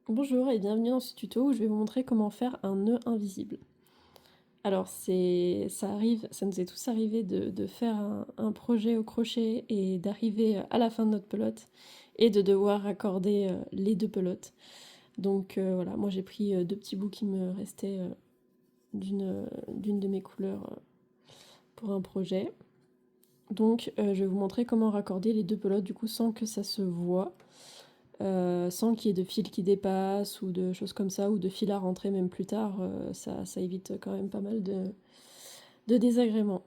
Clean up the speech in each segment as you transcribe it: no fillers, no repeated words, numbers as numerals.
Bonjour et bienvenue dans ce tuto où je vais vous montrer comment faire un nœud invisible. Alors ça nous est tous arrivé de faire un projet au crochet et d'arriver à la fin de notre pelote et de devoir raccorder les deux pelotes. Donc voilà, moi j'ai pris deux petits bouts qui me restaient d'une de mes couleurs pour un projet. Donc je vais vous montrer comment raccorder les deux pelotes du coup sans que ça se voie. Sans qu'il y ait de fils qui dépassent ou de choses comme ça, ou de fils à rentrer même plus tard, ça évite quand même pas mal de désagréments.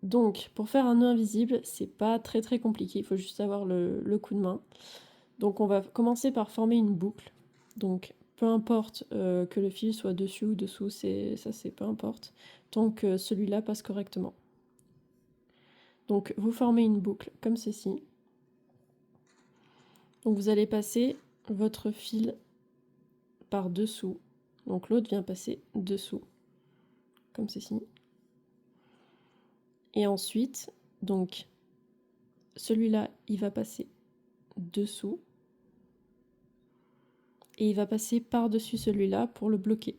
Donc, pour faire un nœud invisible, c'est pas très compliqué, il faut juste avoir le coup de main. Donc, on va commencer par former une boucle. Donc, peu importe que le fil soit dessus ou dessous, c'est peu importe, tant que celui-là passe correctement. Donc, vous formez une boucle comme ceci. Donc, vous allez passer votre fil par dessous. Donc l'autre vient passer dessous, comme ceci. Et ensuite, donc, celui-là, il va passer dessous. Et il va passer par-dessus celui-là pour le bloquer.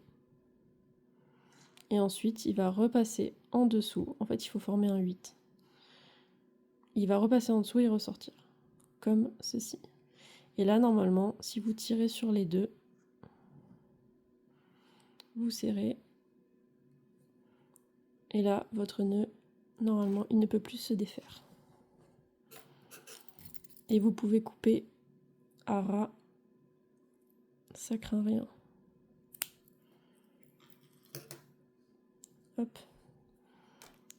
Et ensuite, il va repasser en dessous. En fait, il faut former un 8. Il va repasser en dessous et ressortir, comme ceci. Et là, normalement, si vous tirez sur les deux, vous serrez. Et là, votre nœud, normalement, il ne peut plus se défaire. Et vous pouvez couper à ras, ça craint rien. Hop.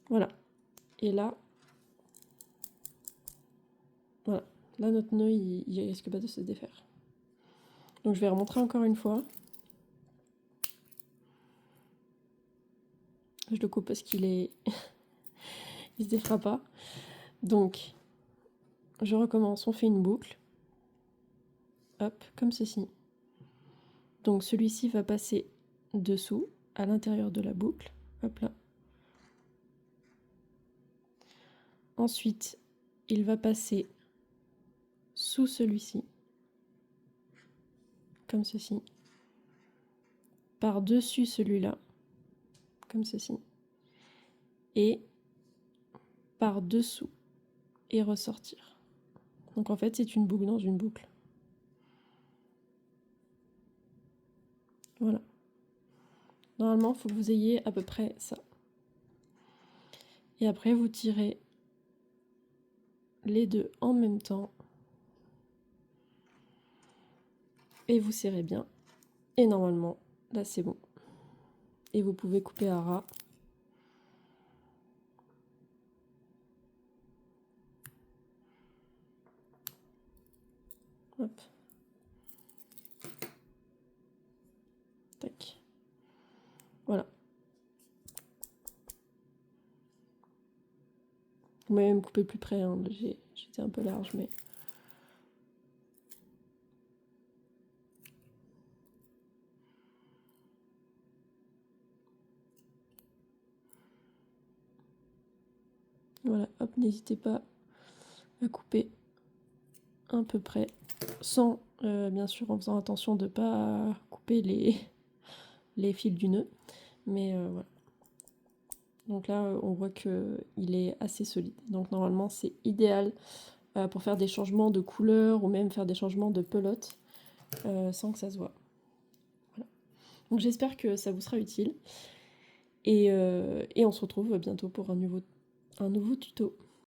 Voilà. Et là, voilà. Là, notre nœud, il risque pas de se défaire. Donc, je vais remontrer encore une fois. Je le coupe parce qu'il est... il se défera pas. Donc, je recommence. On fait une boucle. Hop, comme ceci. Donc, celui-ci va passer dessous, à l'intérieur de la boucle. Hop là. Ensuite, il va passer sous celui-ci, comme ceci, par-dessus celui-là, comme ceci, et par-dessous, et ressortir. Donc en fait, c'est une boucle dans une boucle. Voilà. Normalement, il faut que vous ayez à peu près ça. Et après, vous tirez les deux en même temps. Et vous serrez bien. Et normalement, là, c'est bon. Et vous pouvez couper à ras. Hop. Tac. Voilà. Vous pouvez même couper plus près, hein. J'étais un peu large, mais... Voilà, hop, n'hésitez pas à couper un peu près, sans, bien sûr, en faisant attention de ne pas couper les fils du nœud. Mais voilà. Donc là, on voit qu'il est assez solide. Donc normalement, c'est idéal pour faire des changements de couleur ou même faire des changements de pelote sans que ça se voit. Voilà. Donc j'espère que ça vous sera utile. Et on se retrouve bientôt pour un nouveau tuto.